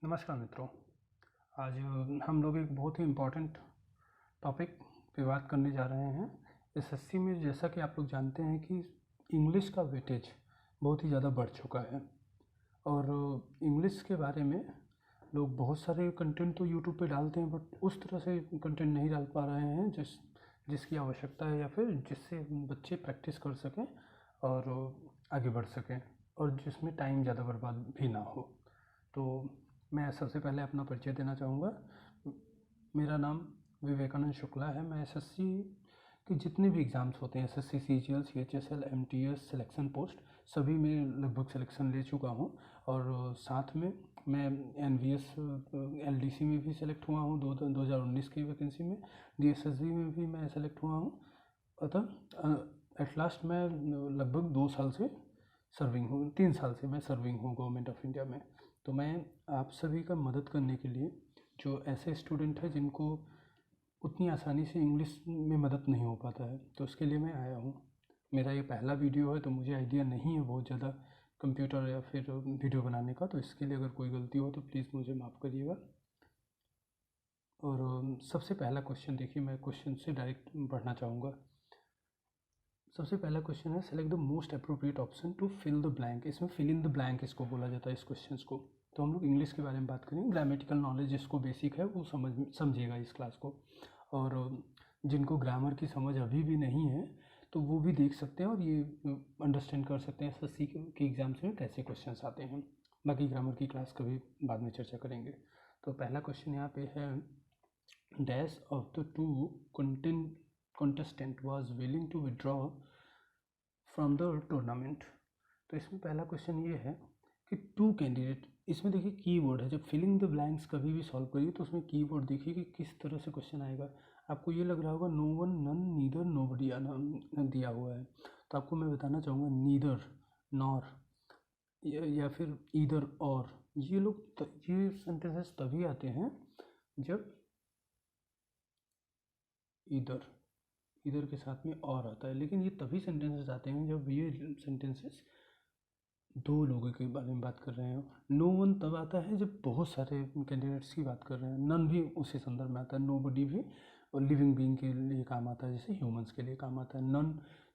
नमस्कार मित्रों। आज हम लोग एक बहुत ही इम्पोर्टेंट टॉपिक पे बात करने जा रहे हैं। एसएससी में जैसा कि आप लोग जानते हैं कि इंग्लिश का वेटेज बहुत ही ज़्यादा बढ़ चुका है और इंग्लिश के बारे में लोग बहुत सारे कंटेंट तो यूट्यूब पे डालते हैं, बट उस तरह से कंटेंट नहीं डाल पा रहे हैं जिसकी आवश्यकता है या फिर जिससे बच्चे प्रैक्टिस कर सकें और आगे बढ़ सकें और जिसमें टाइम ज़्यादा बर्बाद भी ना हो। तो मैं सबसे पहले अपना परिचय देना चाहूँगा। मेरा नाम विवेकानंद शुक्ला है। मैं एसएससी के जितने भी एग्ज़ाम्स होते हैं, SSC CGL, CHSL, MTS, selection post, सभी में लगभग सिलेक्शन ले चुका हूँ और साथ में मैं एनवीएस एलडीसी में भी सेलेक्ट हुआ हूँ 2019 की वैकेंसी में। डीएसएसबी में भी मैं सेलेक्ट हुआ हूँ। अतः एट लास्ट मैं लगभग 2 साल से सर्विंग हूँ, 3 साल से मैं सर्विंग हूँ गवर्नमेंट ऑफ इंडिया में। तो मैं आप सभी का मदद करने के लिए, जो ऐसे स्टूडेंट हैं जिनको उतनी आसानी से इंग्लिश में मदद नहीं हो पाता है, तो उसके लिए मैं आया हूँ। मेरा ये पहला वीडियो है तो मुझे आइडिया नहीं है बहुत ज़्यादा कंप्यूटर या फिर वीडियो बनाने का, तो इसके लिए अगर कोई गलती हो तो प्लीज़ मुझे माफ़ करिएगा। और सबसे पहला क्वेश्चन देखिए, मैं क्वेश्चन से डायरेक्ट बढ़ना चाहूँगा। सबसे पहला क्वेश्चन है, select the most appropriate option to fill the blank. इसमें फिल इन द ब्लैंक इसको बोला जाता है, इस क्वेश्चन को। तो हम लोग इंग्लिश के बारे में बात करेंगे। ग्रामेटिकल नॉलेज जिसको बेसिक है वो समझिएगा इस क्लास को, और जिनको ग्रामर की समझ अभी भी नहीं है तो वो भी देख सकते हैं और ये अंडरस्टैंड कर सकते हैं एसएससी के एग्ज़ाम्स में कैसे क्वेश्चंस आते हैं। बाकी ग्रामर की क्लास कभी बाद में चर्चा करेंगे। तो पहला क्वेश्चन यहाँ पे है, dash of the two contestant was willing to withdraw from the tournament। तो इसमें पहला क्वेश्चन ये है कि टू कैंडिडेट, इसमें देखिए कीवर्ड है। जब फिलिंग द ब्लैंक्स कभी भी सॉल्व करिए तो उसमें कीवर्ड देखिए कि किस तरह से क्वेश्चन आएगा। आपको ये लग रहा होगा no one, none, neither, nobody दिया हुआ है, तो आपको मैं बताना चाहूँगा नीदर, नॉर या फिर ईदर और, ये सेंटेंसेस तभी आते हैं जब ईदर के साथ में और आता है। लेकिन ये तभी सेंटेंसेस आते हैं जब ये सेंटेंसेस दो लोगों के बारे में बात कर रहे हो। नो वन तब आता है जब बहुत सारे कैंडिडेट्स की बात कर रहे हैं। नन भी उसी संदर्भ में आता है। नो बडी भी लिविंग बीइंग के लिए काम आता है, जैसे ह्यूमंस के लिए काम आता है। नन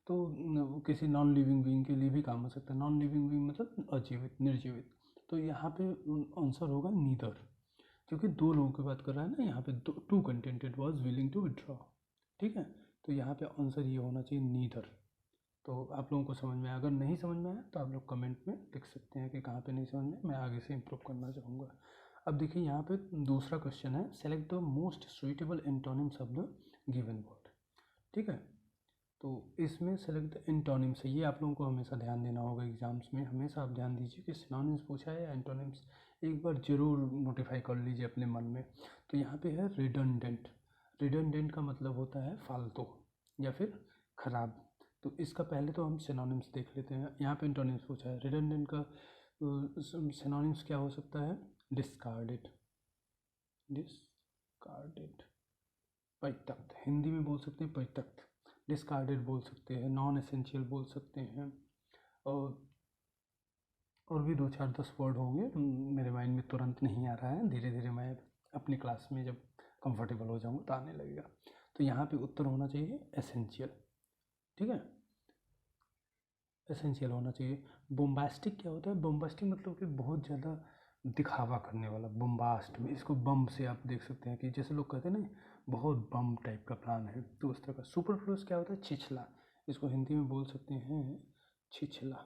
तो किसी नॉन लिविंग बीइंग के लिए भी काम हो सकता है। नॉन लिविंग बीइंग मतलब अजीवित, निर्जीवित। तो यहाँ पे आंसर होगा नीदर, क्योंकि दो लोगों की बात कर रहा है ना यहाँ पे। Too contented was willing to withdraw, ठीक है। तो यहाँ पे आंसर ये होना चाहिए नीदर। तो आप लोगों को समझ में आया। अगर नहीं समझ में आया तो आप लोग कमेंट में लिख सकते हैं कि कहाँ पे नहीं समझ में, मैं आगे से इम्प्रूव करना चाहूँगा। अब देखिए यहाँ पे दूसरा क्वेश्चन है, select the most suitable antonyms of the given word, ठीक है। तो इसमें सेलेक्ट द एंटोनिम्स है, ये आप लोगों को हमेशा ध्यान देना होगा एग्जाम्स में। हमेशा आप ध्यान दीजिए कि सिनोनिम्स पूछा है या एंटोनिम्स, एक बार जरूर नोटिफाई कर लीजिए अपने मन में। तो यहाँ पे है रिडंडेंट। रिडंडेंट का मतलब होता है फालतू या फिर खराब। तो इसका पहले तो हम सिनोनिम्स देख लेते हैं। यहाँ पे एंटोनिम्स पूछा है। रिडंडेंट का सिनोनिम्स क्या हो सकता है? डिस्कार्डेड, डिस्कार्डेड, परित्यक्त, हिंदी में बोल सकते हैं परित्यक्त। डिस्कार्डेड बोल सकते हैं, नॉन एसेंशियल बोल सकते हैं, और भी 2-4-10 वर्ड होंगे, मेरे माइंड में तुरंत नहीं आ रहा है। धीरे धीरे मैं अपनी क्लास में जब कंफर्टेबल हो जाऊँगा तो आने लगेगा। तो यहाँ पे उत्तर होना चाहिए एसेंशियल, ठीक है। एसेंशियल होना चाहिए। बोम्बास्टिक क्या होता है? बोम्बास्टिक मतलब कि बहुत ज़्यादा दिखावा करने वाला, बोम्बास्ट में। इसको बम से आप देख सकते हैं कि जैसे लोग कहते हैं ना बहुत बम टाइप का प्लान है, तो उस तरह का। सुपरफ्लुअस क्या होता है? छिछला। इसको हिंदी में बोल सकते हैं छिछला।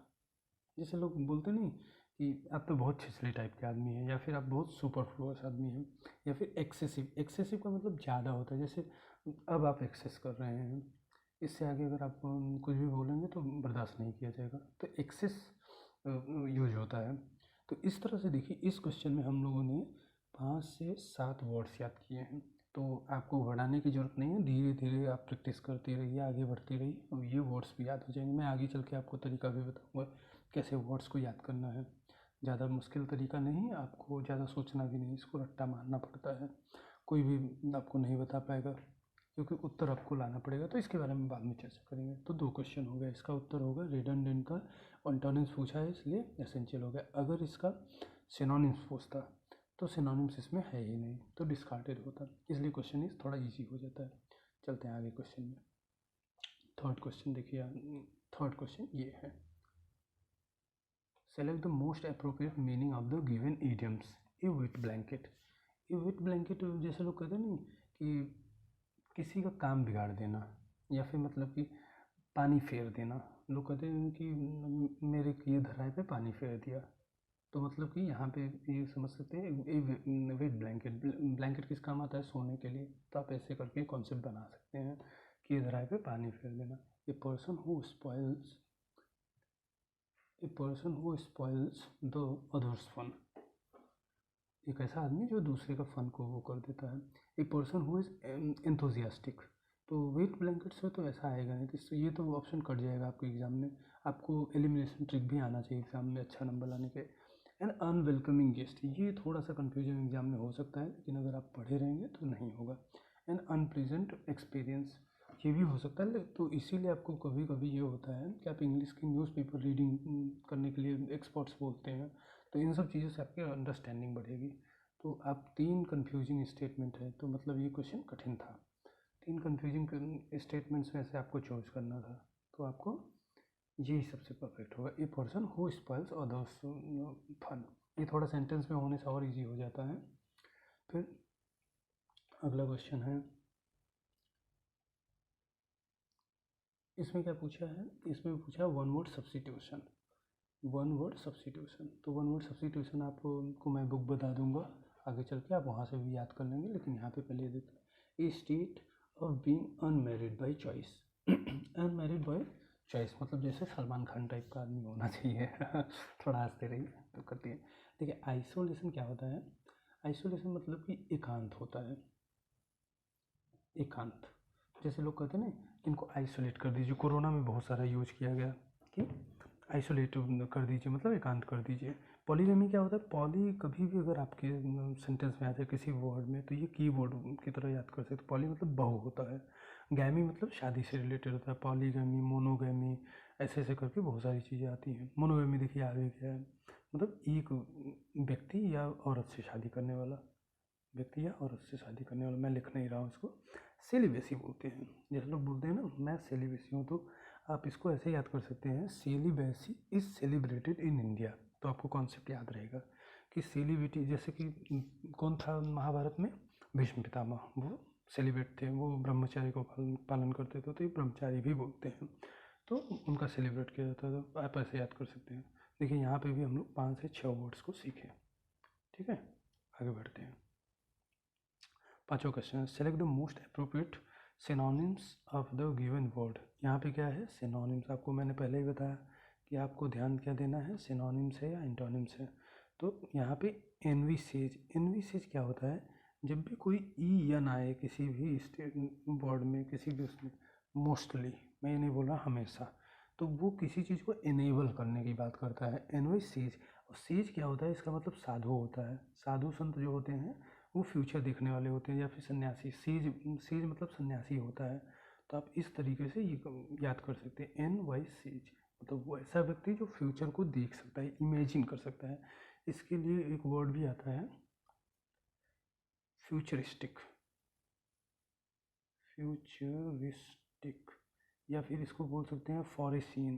जैसे लोग बोलते नहीं कि आप तो बहुत छिछले टाइप के आदमी हैं, या फिर आप बहुत सुपरफ्लुअस आदमी हैं, या फिर एक्सेसिव। एक्सेसिव का मतलब ज़्यादा होता है, जैसे अब आप एक्सेस कर रहे हैं, इससे आगे अगर आप कुछ भी बोलेंगे तो बर्दाश्त नहीं किया जाएगा। तो एक्सेस यूज होता है। तो इस तरह से देखिए, इस क्वेश्चन में हम लोगों ने 5 से 7 वर्ड्स याद किए हैं। तो आपको बढ़ाने की ज़रूरत नहीं है, धीरे धीरे आप प्रैक्टिस करते रहिए, आगे बढ़ते रहिए, और ये वर्ड्स भी याद हो जाएंगे। मैं आगे चल के आपको तरीका भी बताऊँगा कैसे वर्ड्स को याद करना है। ज़्यादा मुश्किल तरीका नहीं, आपको ज़्यादा सोचना भी नहीं, इसको रट्टा मारना पड़ता है। कोई भी आपको नहीं बता पाएगा, क्योंकि उत्तर आपको लाना पड़ेगा। तो इसके बारे में बाद में चर्चा करेंगे। तो 2 क्वेश्चन हो गए, इसका उत्तर होगा रिडंडेंट का। एंटोनिम्स पूछा है इसलिए एसेंशियल हो गया। अगर इसका सिनोनिम्स पूछता तो सिनोनिम्स इसमें है ही नहीं, तो डिस्कार्डेड होता है, इसलिए क्वेश्चन इस थोड़ा इजी हो जाता है। चलते हैं आगे क्वेश्चन में। थर्ड क्वेश्चन देखिए, थर्ड क्वेश्चन ये है, select the most appropriate meaning of the given idioms. A wait blanket, ये वेट ब्लैंकेट जैसे लोग कहते हैं नहीं कि किसी का काम बिगाड़ देना, या फिर मतलब कि पानी फेर देना। लोग कहते हैं कि मेरे किए धराए पे पानी फेर दिया, तो मतलब कि यहाँ पे ये समझ सकते हैं वेट ब्लैंकेट, ब्लैंकेट किस काम आता है, सोने के लिए। तो आप ऐसे करके कॉन्सेप्ट बना सकते हैं कि धराए पे पानी फेर देना। A person who spoils the others fun, एक ऐसा आदमी जो दूसरे का फन को वो कर देता है। ए पर्सन हु इज एंथुजियास्टिक, तो वेट ब्लैंकेट से तो ऐसा आएगा नहीं, तो ये तो ऑप्शन कट जाएगा आपके एग्जाम में। आपको एलिमिनेशन ट्रिक भी आना चाहिए एग्जाम में अच्छा नंबर लाने के। एंड अनवेलकमिंग गेस्ट, ये थोड़ा सा कन्फ्यूजन एग्जाम में हो सकता है, लेकिन अगर आप पढ़े रहेंगे तो नहीं होगा। एंड अनप्लेजेंट एक्सपीरियंस, ये भी हो सकता है। तो इसीलिए आपको कभी कभी ये होता है कि आप इंग्लिश की न्यूज़पेपर रीडिंग करने के लिए एक्सपर्ट्स बोलते हैं, तो इन सब चीज़ों से आपकी अंडरस्टैंडिंग बढ़ेगी। तो आप 3 कन्फ्यूजिंग स्टेटमेंट है, तो मतलब ये क्वेश्चन कठिन था। 3 कन्फ्यूजिंग स्टेटमेंट्स में से आपको चॉइस करना था, तो आपको यही सबसे परफेक्ट होगा। A person who spoils others fun, ये थोड़ा सेंटेंस में होने से और इजी हो जाता है। फिर अगला क्वेश्चन है, इसमें क्या पूछा है, इसमें पूछा है one word substitution. One word substitution, तो वन वर्ड सब्स्टिट्यूशन आपको मैं बुक बता दूंगा, आगे चल के आप वहाँ से भी याद कर लेंगे, लेकिन यहाँ पे पहले ये देखते हैं। A state of being unmarried by choice. Unmarried by choice मतलब जैसे सलमान खान टाइप का आदमी होना चाहिए। थोड़ा हंसते रहिए तो करती है। देखिए आइसोलेशन क्या होता है, आइसोलेशन मतलब कि एकांत होता है। एकांत, जैसे लोग कहते हैं ना इनको आइसोलेट कर दीजिए, कोरोना में बहुत सारा यूज किया गया कि आइसोलेट कर दीजिए, मतलब एकांत कर दीजिए। पॉलीगैमी क्या होता है, पॉली कभी भी अगर आपके सेंटेंस में आ जाए किसी वर्ड में, तो ये कीवर्ड की तरह याद कर सकते। पॉली मतलब बहु होता है, गैमी मतलब शादी से रिलेटेड होता है, पॉलीगैमी, मोनोगैमी, ऐसे ऐसे करके बहुत सारी चीज़ें आती हैं। मोनोगैमी देखिए आगे क्या है, मतलब एक व्यक्ति या औरत से शादी करने वाला, व्यक्ति या औरत से शादी करने वाला, मैं लिख नहीं रहा हूँ इसको। सेलिबेसी बोलते हैं, जैसे लोग बोलते हैं ना मैं सेलिबेसी हूँ, तो आप इसको ऐसे याद कर सकते हैं, celibacy is celebrated in India. तो आपको कॉन्सेप्ट याद रहेगा कि सेलिब्रिटी, जैसे कि कौन था महाभारत में, भीष्म पितामह, वो सेलिब्रेट थे, वो ब्रह्मचारी को पालन करते थे, तो ये ब्रह्मचारी भी बोलते हैं, तो उनका सेलिब्रेट किया जाता है। तो आप ऐसे याद कर सकते हैं। देखिए यहाँ पे भी हम लोग 5 से 6 वर्ड्स को सीखे। ठीक है, आगे बढ़ते हैं। पांचवा क्वेश्चन है, select the most appropriate synonyms of the given word. यहाँ पे क्या है, सिनोनिम्स। आपको मैंने पहले ही बताया कि आपको ध्यान क्या देना है, सिनोनिम्स है या एंटोनिम्स है। तो यहाँ पे एनविसेज, एनविसेज क्या होता है, जब भी कोई ई एन आए किसी भी वर्ड में, किसी भी उसमें, मोस्टली, मैं ये नहीं बोल रहा हमेशा, तो वो किसी चीज़ को इनेबल करने की बात करता है, एनविसेज। और सेज क्या होता है, इसका मतलब साधु होता है। साधु संत जो होते हैं वो फ्यूचर देखने वाले होते हैं, या फिर सन्यासी। सेज, सेज मतलब सन्यासी होता है। तो आप इस तरीके से ये याद कर सकते हैं, एन वाई सेज, मतलब वो ऐसा व्यक्ति जो फ्यूचर को देख सकता है, इमेजिन कर सकता है। इसके लिए एक वर्ड भी आता है फ्यूचरिस्टिक, फ्यूचरिस्टिक, या फिर इसको बोल सकते हैं फॉरेसीन।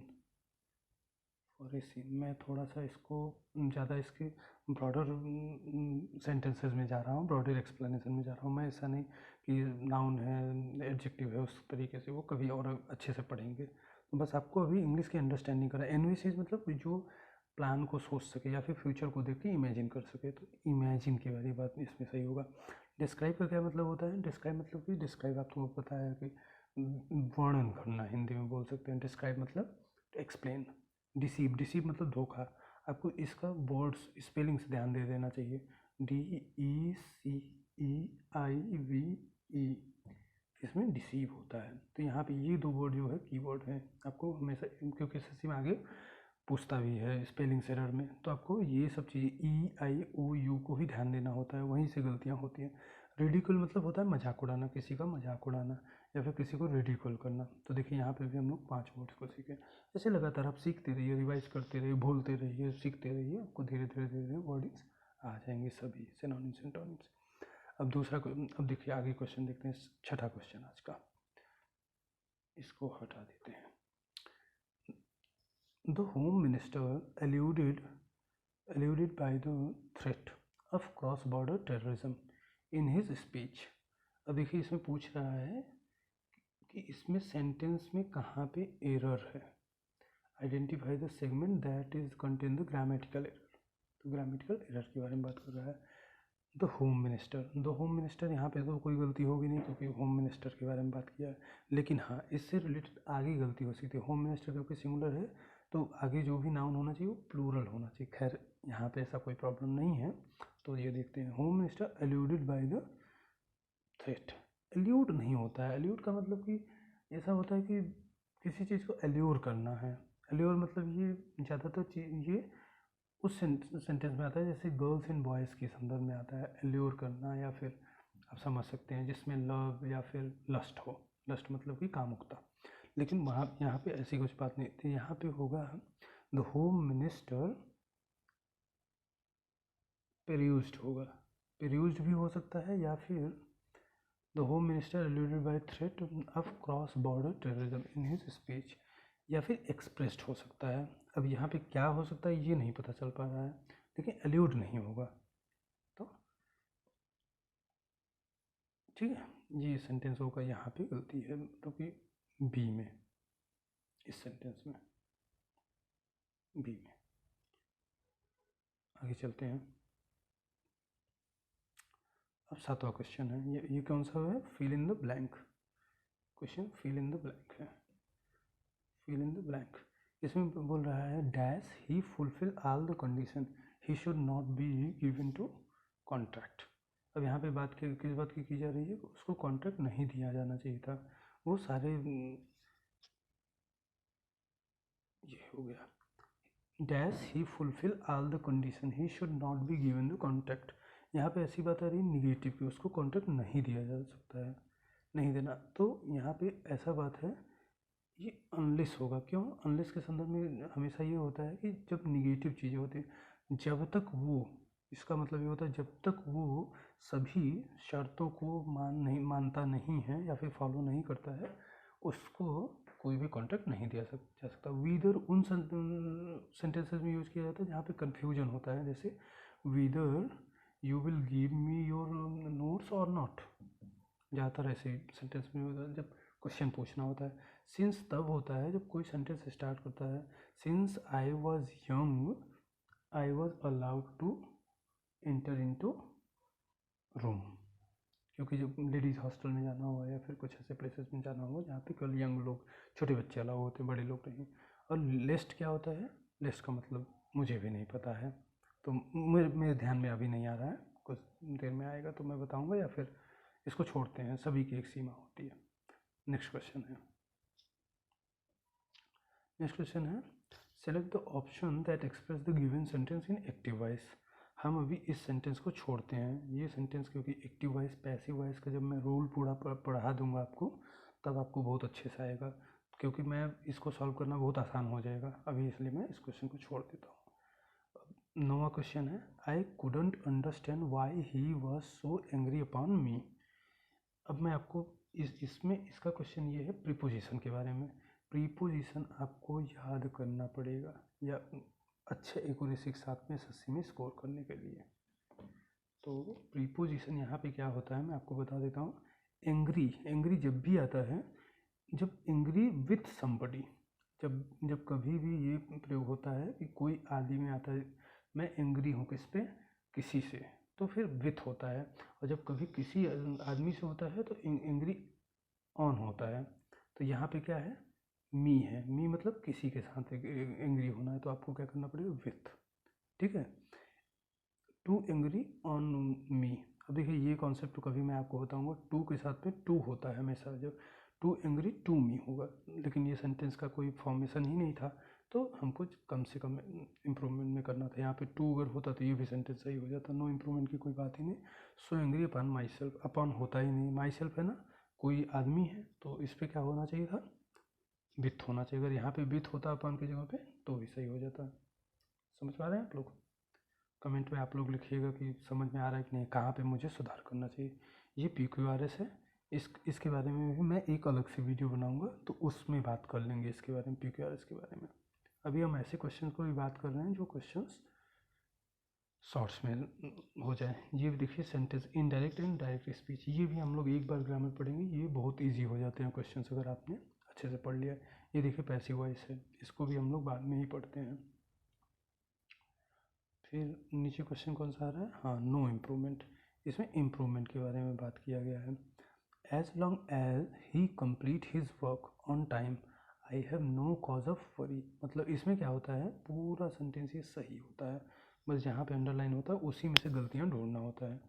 फॉरेसीन, मैं थोड़ा सा इसको ज़्यादा इसके ब्रॉडर सेंटेंसेस में जा रहा हूँ, ब्रॉडर एक्सप्लेनेशन में जा रहा हूँ मैं। ऐसा नहीं कि नाउन है, एडजेक्टिव है, उस तरीके से वो कभी और अच्छे से पढ़ेंगे। तो बस आपको अभी इंग्लिश की अंडरस्टैंडिंग करा। एनविसेज मतलब जो प्लान को सोच सके या फिर फ्यूचर को देख के इमेजिन कर सके, तो इमेजिन की वाली बात इसमें सही होगा। डिस्क्राइब का क्या मतलब होता है, डिस्क्राइब मतलब कि डिस्क्राइब आपको पता है कि वर्णन करना, हिंदी में बोल सकते हैं। डिस्क्राइब मतलब एक्सप्लेन। डिसीव, डिसीव मतलब धोखा। आपको इसका वर्ड्स स्पेलिंग से ध्यान दे देना चाहिए, DECEIVE, इसमें डिसीव होता है। तो यहाँ पे ये 2 वर्ड जो है कीवर्ड है, आपको हमेशा, क्योंकि एसएससी में आगे पूछता भी है स्पेलिंग एरर में, तो आपको ये सब चीज़ें EIOU को ही ध्यान देना होता है, वहीं से गलतियाँ होती हैं। रेडिकुल मतलब होता है मजाक उड़ाना, किसी का मजाक उड़ाना या फिर किसी को रेडिकुल करना। तो देखिए यहाँ पे भी हम लोग 5 वर्ड्स को सीखे। ऐसे लगातार आप सीखते रहिए, रिवाइज करते रहिए, भूलते रहिए, सीखते रहिए, आपको धीरे धीरे धीरे धीरे वर्डिंग्स आ जाएंगे सभी सिनोनिम्स एंटोनिम्स। अब अब देखिए आगे क्वेश्चन देखते हैं, छठा क्वेश्चन आज का, इसको हटा देते हैं। The home minister alluded by the threat of cross border terrorism in his speech। अब देखिए इसमें पूछ रहा है कि इसमें सेंटेंस में कहाँ पे एरर है। Identify the segment that is contain the grammatical error. तो ग्रामेटिकल एरर के बारे में बात कर रहा है। द होम मिनिस्टर यहाँ पे तो कोई गलती होगी नहीं क्योंकि होम मिनिस्टर के बारे में बात किया है, लेकिन हाँ इससे रिलेटेड आगे गलती हो सकती है। होम मिनिस्टर क्योंकि सिंगुलर है तो आगे जो भी नाउन होना चाहिए वो प्लूरल होना चाहिए। खैर यहाँ पे ऐसा कोई प्रॉब्लम नहीं है, तो ये देखते हैं। Home minister alluded by the threat. Allude नहीं होता है, एल्यूड का मतलब कि ऐसा होता है कि किसी चीज़ को एल्यूर करना है। एल्यूर मतलब ये ज़्यादातर चीज़ ये उस सेंटेंस में आता है जैसे गर्ल्स एंड बॉयज़ के संदर्भ में आता है एल्यूर करना, या फिर आप समझ सकते हैं जिसमें लव या फिर लस्ट हो। लस्ट मतलब कि कामुकता। लेकिन वहाँ यहाँ पे ऐसी कुछ बात नहीं थी। यहाँ पे होगा द होम मिनिस्टर पेर्यूज्ड होगा। पेर्यूज्ड भी हो सकता है, या फिर the home minister alluded by threat of cross border terrorism in his speech, या फिर एक्सप्रेस्ड हो सकता है। अब यहाँ पे क्या हो सकता है ये नहीं पता चल पा रहा है, लेकिन एल्यूड नहीं होगा। तो ठीक है, ये सेंटेंस होगा, यहाँ पे गलती है मतलब कि बी में, इस सेंटेंस में बी में। आगे चलते हैं। अब सातवां क्वेश्चन है, ये कौन सा है? Fill in the blank question. Fill in the blank है, फिल इन द ब्लैंक। इसमें बोल रहा है dash he fulfil all the condition he should not be given to contract. अब यहाँ पे बात किस बात की जा रही है? उसको कॉन्ट्रैक्ट नहीं दिया जाना चाहिए था। वो सारे ये हो गया dash he fulfil all the condition he should not be given the contract. यहाँ पे ऐसी बात आ रही है निगेटिव की, उसको कॉन्ट्रैक्ट नहीं दिया जा सकता है, नहीं देना। तो यहाँ पे ऐसा बात है ये अनलेस होगा। क्यों? अनलेस के संदर्भ में हमेशा ये होता है कि जब निगेटिव चीज़ें होती हैं, जब तक वो, इसका मतलब ये होता है जब तक वो सभी शर्तों को मानता नहीं है या फिर फॉलो नहीं करता है, उसको कोई भी कॉन्ट्रैक्ट नहीं दिया जा सकता। वीदर उन सेंटेंसेस में यूज़ किया जाता है जहाँ पे कन्फ्यूजन होता है, जैसे wither you will give me your notes और नॉट। ज़्यादातर ऐसे सेंटेंस में होता है जब क्वेश्चन पूछना होता है। सिंस तब होता है जब कोई सेंटेंस स्टार्ट करता है since I was young I was allowed to enter into room. क्योंकि जब लेडीज़ हॉस्टल में जाना हुआ या फिर कुछ ऐसे प्लेसेस में जाना हुआ जहाँ पे केवल यंग लोग, छोटे बच्चे अलाउ होते हैं, बड़े लोग नहीं। और लेस्ट क्या होता है? लेस्ट का मतलब मुझे भी नहीं पता है, तो मेरे ध्यान में अभी नहीं आ रहा है, कुछ देर में आएगा तो मैं बताऊँगा, या फिर इसको छोड़ते हैं, सभी की एक सीमा होती है। नेक्स्ट क्वेश्चन है select the option that express the given sentence in active voice. हम अभी इस सेंटेंस को छोड़ते हैं। ये सेंटेंस क्योंकि एक्टिव वॉइस पैसिव वॉइस का जब मैं रूल पूरा पढ़ा दूंगा आपको, तब आपको बहुत अच्छे से आएगा, क्योंकि मैं इसको सॉल्व करना बहुत आसान हो जाएगा अभी, इसलिए मैं इस क्वेश्चन को छोड़ देता हूँ। नौवां क्वेश्चन है I couldn't understand why he was so angry upon मी। अब मैं आपको इसमें इसका क्वेश्चन ये है प्रीपोजिशन के बारे में। प्रीपोजिशन आपको याद करना पड़ेगा या अच्छे एक्यूरेसी के साथ में एसएससी में स्कोर करने के लिए। तो प्रीपोजिशन यहाँ पे क्या होता है मैं आपको बता देता हूँ। एंग्री जब भी आता है, जब एंग्री विथ समबडी, जब कभी भी ये प्रयोग होता है कि कोई आदमी आता है, मैं एंग्री हूँ किस पे? किसी से, तो फिर विथ होता है। और जब कभी किसी आदमी से होता है तो एंग्री ऑन होता है। तो यहाँ पे क्या है? मी है। मी मतलब किसी के साथ एंग्री होना है, तो आपको क्या करना पड़ेगा? विथ। ठीक है, टू एंग्री ऑन मी। अब देखिए ये कॉन्सेप्ट तो कभी मैं आपको बताऊंगा, टू के साथ में टू होता है हमेशा, जब टू एंग्री टू मी होगा। लेकिन ये सेंटेंस का कोई फॉर्मेशन ही नहीं था, तो हमको कम से कम इम्प्रूवमेंट में करना था। यहाँ पे टू अगर होता तो ये भी सेंटेंस सही हो जाता, नो इम्प्रूवमेंट की कोई बात ही नहीं। So angry upon my self, upon होता ही नहीं, माई सेल्फ है ना, कोई आदमी है, तो इस पर क्या होना चाहिए था? विथ होना चाहिए। अगर यहाँ पे विथ होता अपॉन की जगह पे तो भी सही हो जाता। समझ पा रहे हैं आप लोग? कमेंट में आप लोग लिखिएगा कि समझ में आ रहा है कि नहीं, कहाँ पे मुझे सुधार करना चाहिए। ये PQRS है, इसके बारे में भी मैं एक अलग से वीडियो बनाऊंगा, तो उसमें बात कर लेंगे इसके बारे में, PQRS के बारे में। अभी हम ऐसे क्वेश्चन को भी बात कर रहे हैं जो क्वेश्चंस शॉर्ट्स में हो जाए। ये भी देखिए sentence, indirect and direct speech, ये भी हम लोग एक बार ग्रामर पढ़ेंगे, ये बहुत ईजी हो जाते हैं क्वेश्चन अगर आपने अच्छे से पढ़ लिया। ये देखिए पैसिव वॉइस है, इसको भी हम लोग बाद में ही पढ़ते हैं। फिर नीचे क्वेश्चन कौन सा आ रहा है, हाँ, नो इम्प्रूवमेंट। इसमें इम्प्रूवमेंट के बारे में बात किया गया है। As long as he complete his work on time I have no cause of worry. मतलब इसमें क्या होता है, पूरा सेंटेंस ये सही होता है, बस जहाँ पे अंडरलाइन होता है उसी में से गलतियाँ ढूंढना होता है।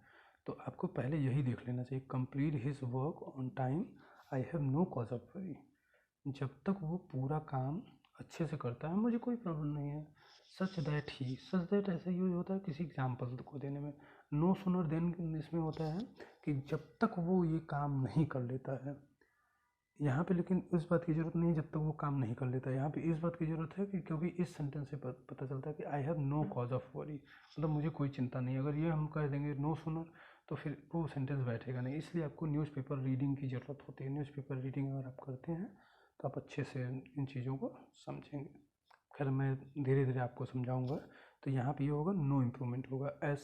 तो आपको पहले यही देख लेना चाहिए, complete his work on time I have no cause of worry. जब तक वो पूरा काम अच्छे से करता है मुझे कोई प्रॉब्लम नहीं है। सच दैट ऐसा यूज होता है किसी एग्जाम्पल को देने में। नो सूनर देन इसमें होता है कि जब तक वो ये काम नहीं कर लेता है। यहाँ पे लेकिन इस बात की ज़रूरत नहीं है जब तक वो काम नहीं कर लेता है, यहाँ पे इस बात की ज़रूरत है कि क्योंकि इस सेंटेंस से पता चलता है कि I have no cause of worry, मतलब मुझे कोई चिंता नहीं। अगर ये हम कह देंगे नो सूनर तो फिर वो सेंटेंस बैठेगा नहीं, इसलिए आपको न्यूज़पेपर रीडिंग की ज़रूरत होती है। न्यूज़पेपर रीडिंग अगर आप करते हैं तो आप अच्छे से इन चीज़ों को समझेंगे। खैर मैं धीरे धीरे आपको समझाऊंगा। तो यहाँ पे ये होगा नो इम्प्रूवमेंट होगा, एज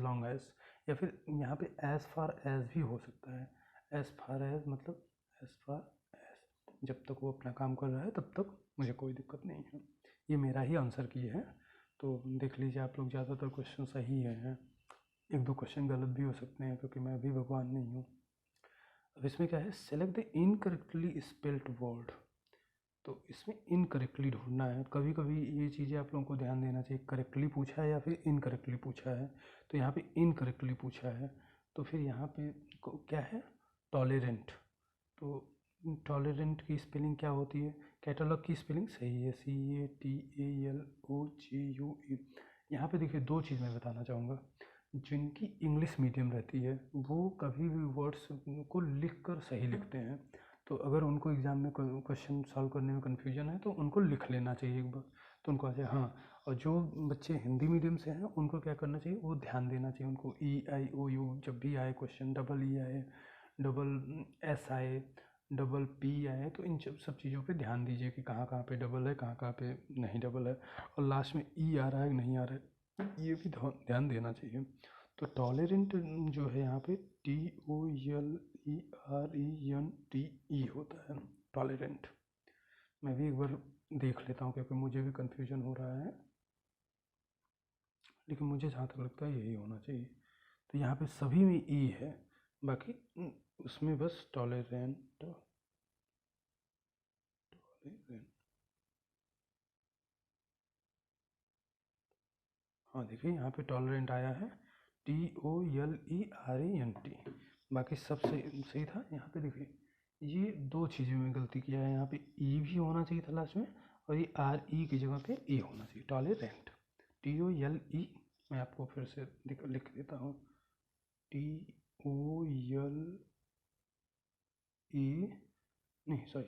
लॉन्ग एज, या फिर यहाँ पे एज फार एज भी हो सकता है। एज फार एज मतलब एज फार एज, जब तक वो अपना काम कर रहा है तब तक मुझे कोई दिक्कत नहीं है। ये मेरा ही आंसर की है, तो देख लीजिए आप लोग, ज़्यादातर क्वेश्चन सही हैं, एक दो क्वेश्चन गलत भी हो सकते हैं क्योंकि मैं भी भगवान नहीं हूँ। अब इसमें क्या है, select the incorrectly spelled word. तो इसमें इनकरेक्टली ढूंढना है। कभी कभी ये चीज़ें आप लोगों को ध्यान देना चाहिए, करेक्टली पूछा है या फिर इनकरेक्टली पूछा है। तो यहाँ पे इनकरेक्टली पूछा है, तो फिर यहाँ पे क्या है, टॉलरेंट। तो टॉलरेंट की स्पेलिंग क्या होती है, कैटलॉग की स्पेलिंग सही है, CATALOGUE। यहाँ पे देखिए दो चीज़ मैं बताना चाहूँगा। जिनकी इंग्लिश मीडियम रहती है वो कभी भी वर्ड्स को लिख कर सही लिखते हैं। तो अगर उनको एग्ज़ाम में क्वेश्चन सॉल्व करने में कन्फ्यूजन है तो उनको लिख लेना चाहिए एक बार, तो उनको आ जाए। हाँ, और जो बच्चे हिंदी मीडियम से हैं उनको क्या करना चाहिए, वो ध्यान देना चाहिए। उनको EIOU जब भी आए क्वेश्चन, डबल E आए, डबल S आए, डबल P आए, तो इन सब चीज़ों पे ध्यान दीजिए कि कहाँ कहाँ पे डबल है, कहाँ कहाँ पे नहीं डबल है, और लास्ट में E आ रहा है कि नहीं आ रहा है, ये भी ध्यान देना चाहिए। तो टॉलरेंट जो है यहाँ पे TOLERENTE होता है, टॉलरेंट। मैं भी एक बार देख लेता हूँ क्योंकि मुझे भी कन्फ्यूजन हो रहा है, लेकिन मुझे जहाँ तक लगता है यही होना चाहिए। तो यहाँ पे सभी में E है, बाकी उसमें बस टॉलरेंट। हाँ देखिए यहाँ पे टॉलरेंट आया है, TOLERENT। बाकी सब सही था। यहाँ पे देखिए ये दो चीज़ें में गलती किया है, यहाँ पे E भी होना चाहिए था लास्ट में, और ये RE की जगह पे E होना चाहिए, टॉलरेंट, TOLE। मैं आपको फिर से लिख देता हूँ, TOLE, नहीं सॉरी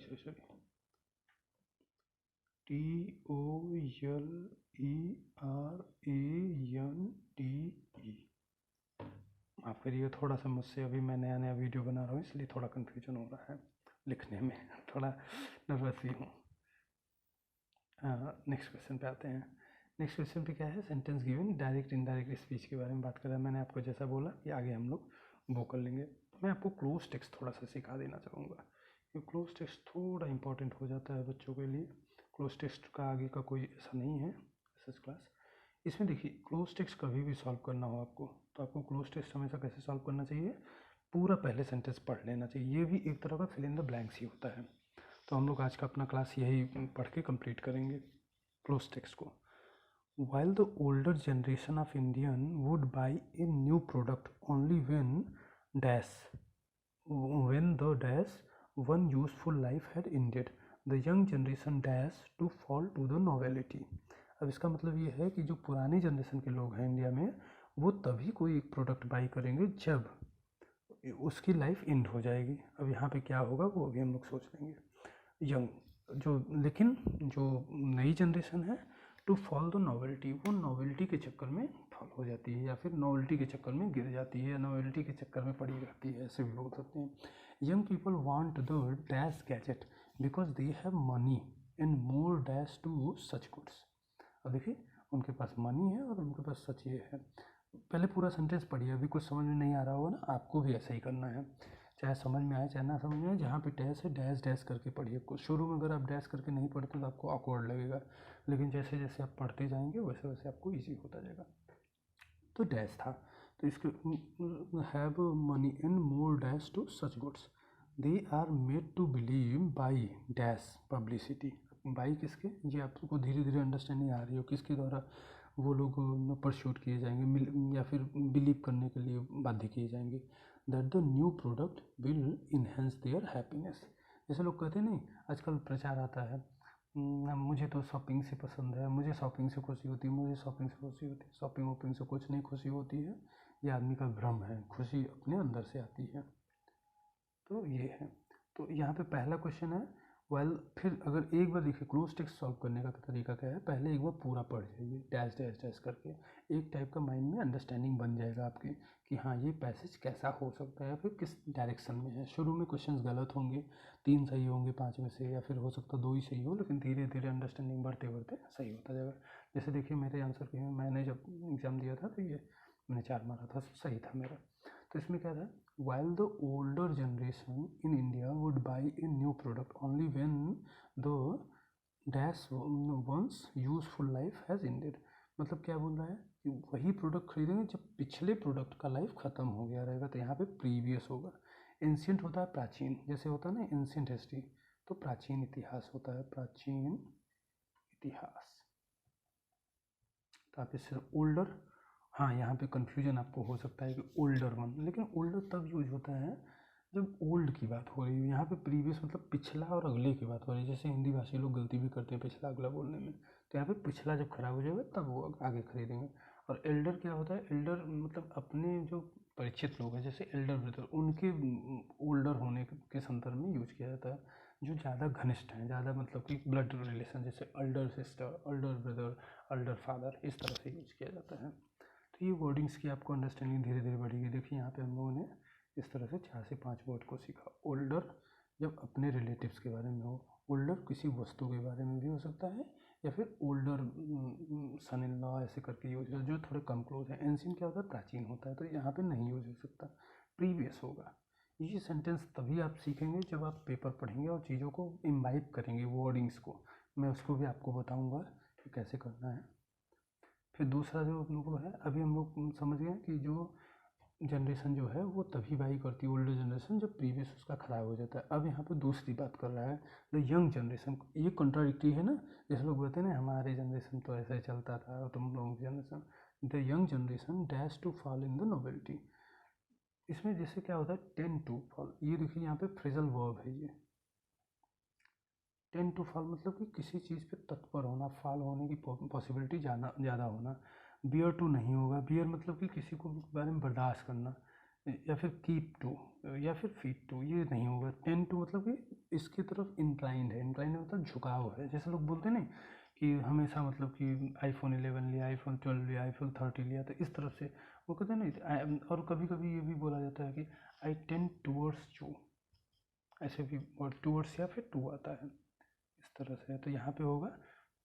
TOLERANTE। माफ़ करिए, थोड़ा सा मुझसे अभी मैं नया नया वीडियो बना रहा हूँ इसलिए थोड़ा कन्फ्यूजन हो रहा है लिखने में, थोड़ा नर्वस भी हूँ। नेक्स्ट क्वेश्चन पे आते हैं। नेक्स्ट क्वेश्चन पे क्या है, sentence given direct indirect speech के बारे में बात कर रहा है। मैंने आपको जैसा बोला कि आगे हम लोग वो कर लेंगे। मैं आपको क्लोज टेक्स्ट थोड़ा सा सिखा देना चाहूँगा, क्योंकि क्लोज टेक्स्ट थोड़ा इंपॉर्टेंट हो जाता है बच्चों के लिए। क्लोज टेक्स्ट का आगे का कोई ऐसा नहीं है SS क्लास। इसमें देखिए क्लोज टेक्स्ट कभी भी सॉल्व करना हो आपको, तो आपको क्लोज टेक्स्ट हमेशा कैसे सॉल्व करना चाहिए, पूरा पहले सेंटेंस पढ़ लेना चाहिए। ये भी एक तरह का फिल इन द ब्लैंक्स ही होता है। तो हम लोग आज का अपना क्लास यही पढ़ के कंप्लीट करेंगे क्लोज टेक्स्ट को। While the older generation of Indian would buy a new product only when the dash one useful life had ended, the young generation dash to fall to the novelty। अब इसका मतलब ये है कि जो पुराने generation के लोग हैं इंडिया में, वो तभी कोई एक प्रोडक्ट बाई करेंगे जब उसकी लाइफ एंड हो जाएगी। अब यहाँ पे क्या होगा वो अभी हम लोग सोच लेंगे। यंग जो, लेकिन जो नई जनरेशन है टू फॉल द नॉवेल्टी, वो नॉवेल्टी के चक्कर में फॉल हो जाती है या फिर नॉवेल्टी के चक्कर में गिर जाती है या नॉवेल्टी के चक्कर में पड़ी रहती है, ऐसे भी बोल सकते हैं। Young people want the dash gadget because they have money and more dash to such goods. अब देखिए उनके पास मनी है और उनके पास सच ये है। पहले पूरा सेंटेंस पढ़िए, अभी कुछ समझ में नहीं आ रहा होगा ना, आपको भी ऐसा ही करना है, चाहे समझ में आए चाहे ना समझ में आए, जहाँ पे डैश है डैश डैश करके पढ़िए। कुछ शुरू में अगर आप डैश करके नहीं पढ़ते तो आपको ऑकवर्ड लगेगा, लेकिन जैसे जैसे आप पढ़ते जाएंगे वैसे वैसे आपको ईजी होता जाएगा। तो डैश था, तो इसके have money and more dash to such goods they are made to believe by dash publicity. By किसके, ये आपको धीरे धीरे अंडरस्टैंडिंग आ रही हो किसके द्वारा वो लोग परस्यूट किए जाएंगे या फिर बिलीव करने के लिए बाध्य किए जाएंगे। That the new product will enhance their happiness. जैसे लोग कहते हैं नहीं, आजकल प्रचार आता है मुझे तो शॉपिंग से पसंद है, मुझे शॉपिंग से खुशी होती है, मुझे शॉपिंग से खुशी होती है। शॉपिंग वॉपिंग से कुछ नहीं खुशी होती है, ये आदमी का भ्रम है, खुशी अपने अंदर से आती है। तो ये है, तो यहाँ पे पहला क्वेश्चन है वेल। फिर अगर एक बार देखिए क्लोज टेक्स्ट सॉल्व करने का तरीका क्या है, पहले एक बार पूरा पढ़ जाइए डैश डैश डैश करके, एक टाइप का माइंड में अंडरस्टैंडिंग बन जाएगा आपकी कि हाँ ये पैसेज कैसा हो सकता है, फिर किस डायरेक्शन में है। शुरू में क्वेश्चंस गलत होंगे, 3 सही होंगे 5 में से, या फिर हो सकता 2 ही सही हो, लेकिन धीरे धीरे अंडरस्टैंडिंग बढ़ते बढ़ते सही होता जाएगा। जैसे देखिए मेरे आंसर के में मैंने जब एग्ज़ाम दिया था तो ये मैंने 4 मारा था, सही था मेरा। तो इसमें क्या था, while the older generation in India would buy a new product only when the dash once useful life has ended। मतलब क्या बोल रहा है कि वही प्रोडक्ट खरीदेंगे जब पिछले प्रोडक्ट का लाइफ ख़त्म हो गया रहेगा, तो यहाँ पे प्रीवियस होगा। एंशियंट होता है प्राचीन, जैसे होता है ना एंशियंट हिस्ट्री, तो प्राचीन इतिहास होता है, प्राचीन इतिहास। तो आप इससे ओल्डर, हाँ यहाँ पे कन्फ्यूजन आपको हो सकता है कि ओल्डर वन, लेकिन ओल्डर तब यूज होता है जब ओल्ड की बात हो रही है। यहाँ पे प्रीवियस मतलब पिछला और अगले की बात हो रही है। जैसे हिंदी भाषी लोग गलती भी करते हैं पिछला अगला बोलने में, तो यहाँ पे पिछला जब खराब हो जाएगा तब वो आगे खरीदेंगे। और एल्डर क्या होता है, एल्डर मतलब अपने जो परिचित लोग हैं जैसे एल्डर ब्रदर, उनके ओल्डर होने के संदर्भ में यूज किया जाता है। जो ज़्यादा घनिष्ठ हैं, ज़्यादा मतलब कि ब्लड रिलेशन, जैसे alder sister, alder brother, alder father, इस तरह से यूज किया जाता है। तो ये वर्डिंग्स की आपको अंडरस्टैंडिंग धीरे धीरे बढ़ेगी। देखिए यहाँ पे हम लोगों ने इस तरह से 4 से 5 वर्ड को सीखा। ओल्डर जब अपने रिलेटिव्स के बारे में हो, ओल्डर किसी वस्तु के बारे में भी हो सकता है, या फिर ओल्डर सन इन लॉ ऐसे करके यूज हो, जो थोड़े कम क्लोज है। एंशिएंट क्या होता है, प्राचीन होता है, तो यहाँ पे नहीं यूज हो सकता, प्रीवियस होगा। ये सेंटेंस तभी आप सीखेंगे जब आप पेपर पढ़ेंगे और चीज़ों को इम्बाइब करेंगे, वर्डिंग्स को। मैं उसको भी आपको बताऊँगा कि कैसे करना है। फिर दूसरा जो हम लोग है, अभी हम लोग समझ गए कि जो जनरेशन जो है वो तभी बाई करती है, ओल्डर जनरेशन, जब प्रीवियस उसका ख़राब हो जाता है। अब यहाँ पे दूसरी बात कर रहा है द यंग जनरेशन। ये कॉन्ट्राडिक्टरी है ना, जैसे लोग बोलते हैं ना हमारे जनरेशन तो ऐसा ही चलता था और तुम लोगों की generation. The young generation dash to fall in the novelty. इसमें जैसे क्या होता है, टेन टू फॉल, ये देखिए यहाँ पे फ्रेजल वर्ब है ये। टेन टू फॉल मतलब कि किसी चीज़ पे तत्पर होना, फॉल होने की पॉसिबिलिटी ज़्यादा होना। बियर टू नहीं होगा, बियर मतलब कि किसी को बारे में बर्दाश्त करना, या फिर कीप टू या फिर फीट टू, ये नहीं होगा। टेन टू मतलब कि इसकी तरफ इंक्लाइंड है, इंक्लाइंड मतलब झुकाव है। जैसे लोग बोलते हैं ना कि हमेशा मतलब कि आईफोन 11 लिया, आईफोन 12 लिया, आईफोन 30 लिया, तो इस तरफ से वो कहते हैं ना। और कभी कभी ये भी बोला जाता है कि आई टेन टूवर्ड्स यू, ऐसे भी वर्ड टूवर्ड्स या फिर टू आता है इस तरह से। तो यहाँ पे होगा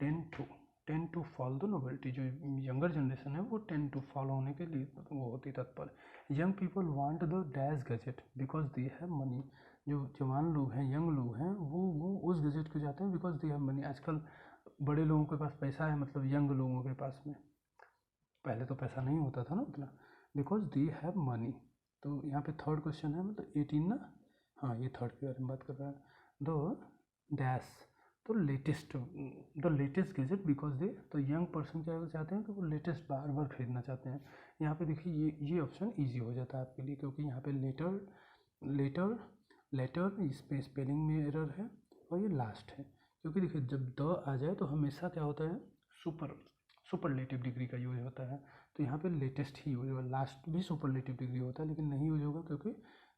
tend to fall the novelty. जो यंगर जनरेशन है वो टेन टू फॉल होने के लिए वो होती तत्पर। Young people want the dash gadget because they have money. जो जवान लोग हैं, यंग लोग हैं, वो उस गजेट को जाते हैं बिकॉज दे हैव मनी। आजकल बड़े लोगों के पास पैसा है, मतलब यंग लोगों के पास में, पहले तो पैसा नहीं होता था ना उतना, बिकॉज दे हैव मनी। तो यहाँ पे थर्ड क्वेश्चन है, मतलब 18 ना, हाँ ये थर्ड के बारे में बात कर रहा है। द डैश तो द लेटेस्ट गैजेट बिकॉज दे, तो यंग पर्सन क्या चाहते हैं कि वो लेटेस्ट बार बार खरीदना चाहते हैं। यहाँ पे देखिए ये ऑप्शन इजी हो जाता है आपके लिए, क्योंकि यहाँ पे लेटर इस पे स्पेलिंग में एरर है और ये लास्ट है। क्योंकि देखिए जब द आ जाए तो हमेशा क्या होता है, सुपरलेटिव डिग्री का यूज होता है। तो यहाँ पे लेटेस्ट ही यूज होगा, लास्ट भी सुपरलेटिव डिग्री होता है लेकिन नहीं यूज होगा, क्योंकि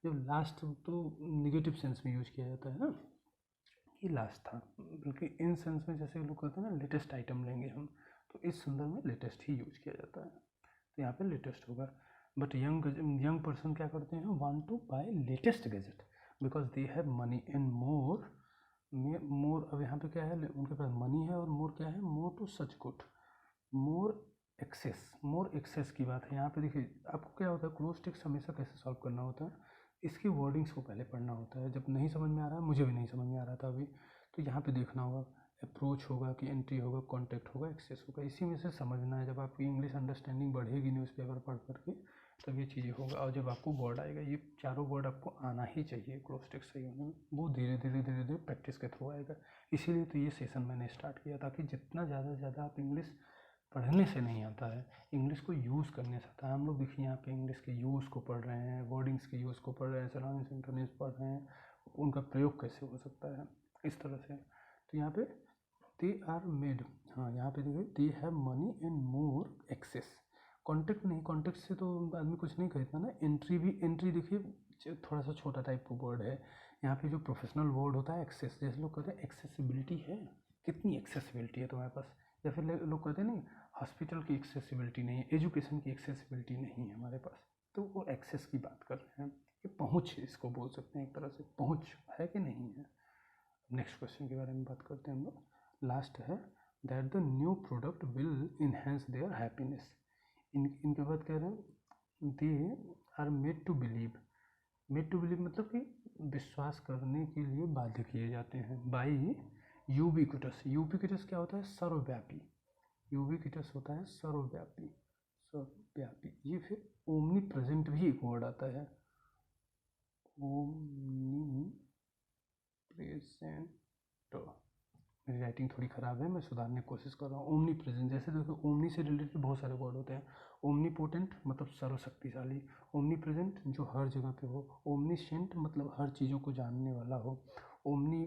जब लास्ट तो निगेटिव सेंस में यूज किया जाता है ना कि लास्ट था, बल्कि इन सेंस में जैसे लोग कहते हैं ना लेटेस्ट आइटम लेंगे हम, तो इस संदर्भ में लेटेस्ट ही यूज किया जाता है, तो यहाँ पे लेटेस्ट होगा। बट यंग पर्सन क्या करते हैं, want to buy latest gadget because they have money and more. अब यहाँ पे क्या है, उनके पास मनी है और मोर क्या है, more to such good, more access की बात है। यहाँ पे देखिए आपको क्या होता है, क्लोज टेक्स्ट हमेशा कैसे सॉल्व करना होता है, इसकी वर्डिंग्स को पहले पढ़ना होता है। जब नहीं समझ में आ रहा है, मुझे भी नहीं समझ में आ रहा था अभी, तो यहाँ पे देखना होगा अप्रोच होगा कि एंट्री होगा, कॉन्टैक्ट होगा, एक्सेस होगा, इसी में से समझना है। जब आपकी इंग्लिश अंडरस्टैंडिंग बढ़ेगी न्यूज़पेपर पढ़ करके तब ये चीज़ें होगा। और जब आपको वर्ड आएगा, ये चारों वर्ड आपको आना ही चाहिए क्लोज टेक्स्ट सही होने में, वो धीरे धीरे प्रैक्टिस के थ्रू आएगा। इसीलिए तो ये सेशन मैंने स्टार्ट किया, ताकि जितना ज़्यादा से ज़्यादा आप इंग्लिश पढ़ने से नहीं आता है, इंग्लिश को यूज़ करने से आता है। हम लोग देखिए यहाँ पे इंग्लिश के यूज़ को पढ़ रहे हैं, वर्डिंग्स के यूज़ को पढ़ रहे हैं, सराउंडिंग सेंटेंस पढ़ रहे हैं, उनका प्रयोग कैसे हो सकता है इस तरह से। तो यहाँ पे दे आर मेड, हाँ यहाँ पे देखिए they have money and more access. Contact नहीं, कॉन्टेक्ट से तो आदमी कुछ नहीं खरीदता ना। एंट्री भी, एंट्री देखिए थोड़ा सा छोटा टाइप का वर्ड है। यहाँ पे जो प्रोफेशनल वर्ड होता है एक्सेस, जैसे लोग कहते हैं एक्सेसिबिलिटी है, कितनी एक्सेसिबिलिटी है तुम्हारे पास, या फिर लोग कहते हैं नहीं हॉस्पिटल की एक्सेसिबिलिटी नहीं है, एजुकेशन की एक्सेसिबिलिटी नहीं है हमारे पास, तो वो एक्सेस की बात कर रहे हैं कि पहुँच, इसको बोल सकते हैं एक तरह से, पहुँच है कि नहीं है। नेक्स्ट क्वेश्चन के बारे में बात करते हैं हम लोग, लास्ट है that the new product will enhance their happiness. इनके बाद कह रहे हैं they are made to believe. Made to believe मतलब कि विश्वास करने के लिए बाध्य किए जाते हैं बाई यूबिक्विटस। यूबिक्विटस क्या होता है, सर्वव्यापी। यूबिक्विटस होता है सर्वव्यापी, सर्वव्यापी। ये फिर ओमनी प्रेजेंट भी एक वर्ड आता है, ओमनी प्रेजेंट। मेरी राइटिंग थोड़ी ख़राब है, मैं सुधारने की कोशिश कर रहा हूँ। ओमनी प्रेजेंट, जैसे देखो ओमनी से रिलेटेड बहुत सारे वर्ड होते हैं। ओमनी पोटेंट मतलब सर्वशक्तिशाली, ओमनी प्रेजेंट जो हर जगह पे हो, ओमनीसेंट मतलब हर चीज़ों को जानने वाला हो, ओमनी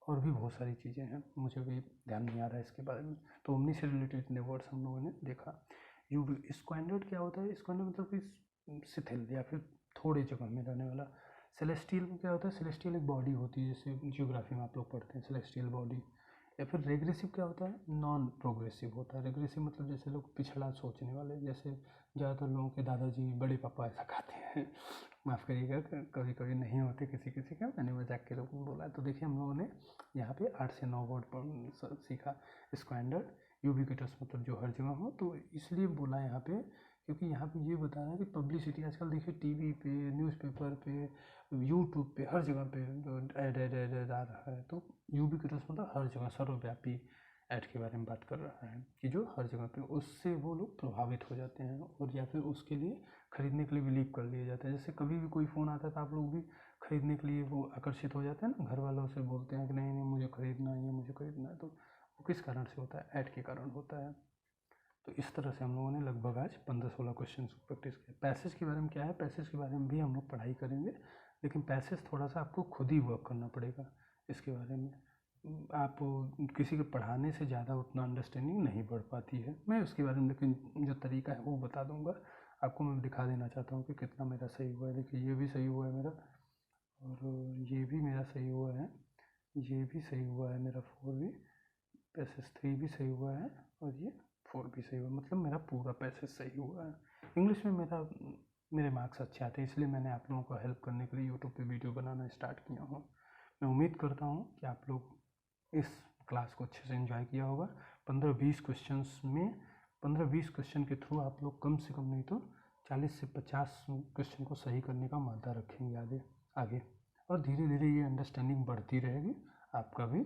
और भी बहुत सारी चीज़ें हैं, मुझे भी ध्यान नहीं आ रहा है इसके बारे में। तो ओमनी से रिलेटेड इतने वर्ड्स हम लोगों ने देखा। यू स्क्वांडर्ड क्या होता है, स्क्वांडर्ड मतलब कि शिथिल या फिर थोड़े जगह में रहने वाला। सेलेस्टियल क्या होता है, सेलेस्टियल एक बॉडी होती है, जैसे जियोग्राफी में आप लोग पढ़ते हैं सेलेस्टियल बॉडी। या फिर रेग्रेसिव क्या होता है, नॉन प्रोग्रेसिव होता है। रेग्रेसिव मतलब जैसे लोग पिछड़ा सोचने वाले, जैसे ज़्यादातर लोगों के दादाजी बड़े पापा ऐसा कहते हैं, माफ़ करिएगा कभी कभी नहीं होते किसी किसी का, मैंने मजाक के रूप में बोला। तो देखिए हम लोगों ने यहाँ पे 8 से 9 वर्ड सीखा। स्क्वांडर्ड, यूबिक्विटस मतलब जो हर जगह हो, तो इसलिए बोला यहाँ पे क्योंकि यहाँ पे ये बता रहा है कि पब्लिसिटी आजकल देखिए टीवी पे, न्यूज़पेपर पे, यूट्यूब पे, हर जगह पे ऐड आ रहा है। तो यूबिक्विटस मतलब हर जगह, सर्वव्यापी ऐड के बारे में बात कर रहा है कि जो हर जगह पे, उससे वो लोग प्रभावित हो जाते हैं और या फिर उसके लिए खरीदने के लिए बिलीव कर लिए जाते हैं। जैसे कभी भी कोई फ़ोन आता है तो आप लोग भी खरीदने के लिए वो आकर्षित हो जाते हैं ना, घर वालों से बोलते हैं कि नहीं नहीं मुझे खरीदना है, ये मुझे खरीदना है। तो वो किस कारण से होता है, ऐड के कारण होता है। तो इस तरह से हम लोगों ने लगभग आज 15-16 क्वेश्चन प्रैक्टिस किया। पैसेज के बारे में क्या है, पैसेज के बारे में भी हम लोग पढ़ाई करेंगे, लेकिन पैसेज थोड़ा सा आपको खुद ही वर्क करना पड़ेगा इसके बारे में। आप किसी के पढ़ाने से ज़्यादा उतना अंडरस्टैंडिंग नहीं बढ़ पाती है। मैं उसके बारे में लेकिन जो तरीका है वो बता दूंगा आपको। मैं दिखा देना चाहता हूँ कि कितना मेरा सही हुआ है। देखिए ये भी सही हुआ है मेरा, और ये भी मेरा सही हुआ है, ये भी सही हुआ है मेरा 4 भी, पैसेज 3 भी सही हुआ है, और ये 4 भी सही हुआ, मतलब मेरा पूरा पैसेज सही हुआ है। इंग्लिश में मेरे मार्क्स अच्छे आते हैं, इसलिए मैंने आप लोगों को हेल्प करने के लिए यूट्यूब पे वीडियो बनाना स्टार्ट किया हूँ। मैं उम्मीद करता हूँ कि आप लोग इस क्लास को अच्छे से एंजॉय किया होगा। 15-20 क्वेश्चंस में 15-20 क्वेश्चन के थ्रू आप लोग कम से कम नहीं तो 40 से 50 क्वेश्चन को सही करने का मादा रखेंगे आगे, और धीरे धीरे ये अंडरस्टैंडिंग बढ़ती रहेगी, आपका भी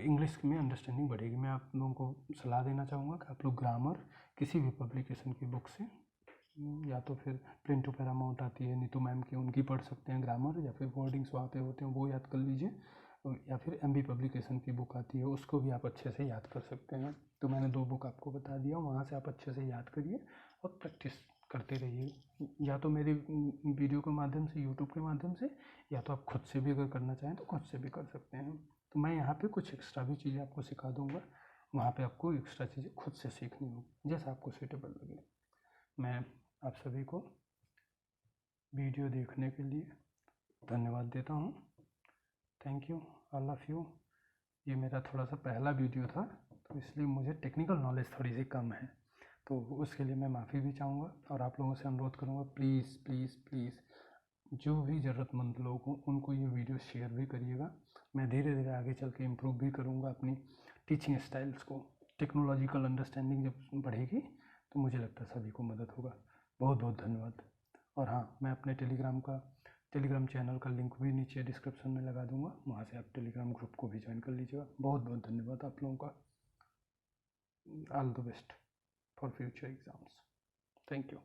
इंग्लिश में अंडरस्टैंडिंग बढ़ेगी। मैं आप लोगों को सलाह देना चाहूँगा कि आप लोग ग्रामर किसी भी पब्लिकेशन की बुक से, या तो फिर प्रिंट टू पैरामाउंट आती है नीतू मैम की, उनकी पढ़ सकते हैं ग्रामर, या फिर वर्डिंग्स वहाँ पे होते हैं वो याद कर लीजिए, या फिर एमबी पब्लिकेशन की बुक आती है उसको भी आप अच्छे से याद कर सकते हैं। तो मैंने 2 बुक आपको बता दिया, वहाँ से आप अच्छे से याद करिए और प्रैक्टिस करते रहिए, या तो मेरी वीडियो के माध्यम से, यूट्यूब के माध्यम से, या तो आप खुद से भी अगर करना चाहें तो खुद से भी कर सकते हैं। तो मैं यहाँ पे कुछ एक्स्ट्रा भी चीज़ें आपको सिखा दूँगा, वहाँ पे आपको एक्स्ट्रा चीज़ें खुद से सीखनी होगी जैसा आपको सूटेबल लगे। मैं आप सभी को वीडियो देखने के लिए धन्यवाद देता हूँ। Thank you all of you. ये मेरा थोड़ा सा पहला वीडियो था, तो इसलिए मुझे टेक्निकल नॉलेज थोड़ी सी कम है, तो उसके लिए मैं माफ़ी भी चाहूँगा और आप लोगों से अनुरोध करूँगा प्लीज़ प्लीज़ प्लीज़ जो भी ज़रूरतमंद लोग हों उनको ये वीडियो शेयर भी करिएगा। मैं धीरे धीरे आगे चल के इम्प्रूव भी करूँगा अपनी टीचिंग स्टाइल्स को। टेक्नोलॉजिकल अंडरस्टैंडिंग जब बढ़ेगी तो मुझे लगता है सभी को मदद होगा। बहुत बहुत धन्यवाद। और हाँ, मैं अपने टेलीग्राम चैनल का लिंक भी नीचे डिस्क्रिप्शन में लगा दूँगा, वहाँ से आप टेलीग्राम ग्रुप को भी ज्वाइन कर लीजिएगा। बहुत बहुत धन्यवाद आप लोगों का। All the best for future exams. Thank you.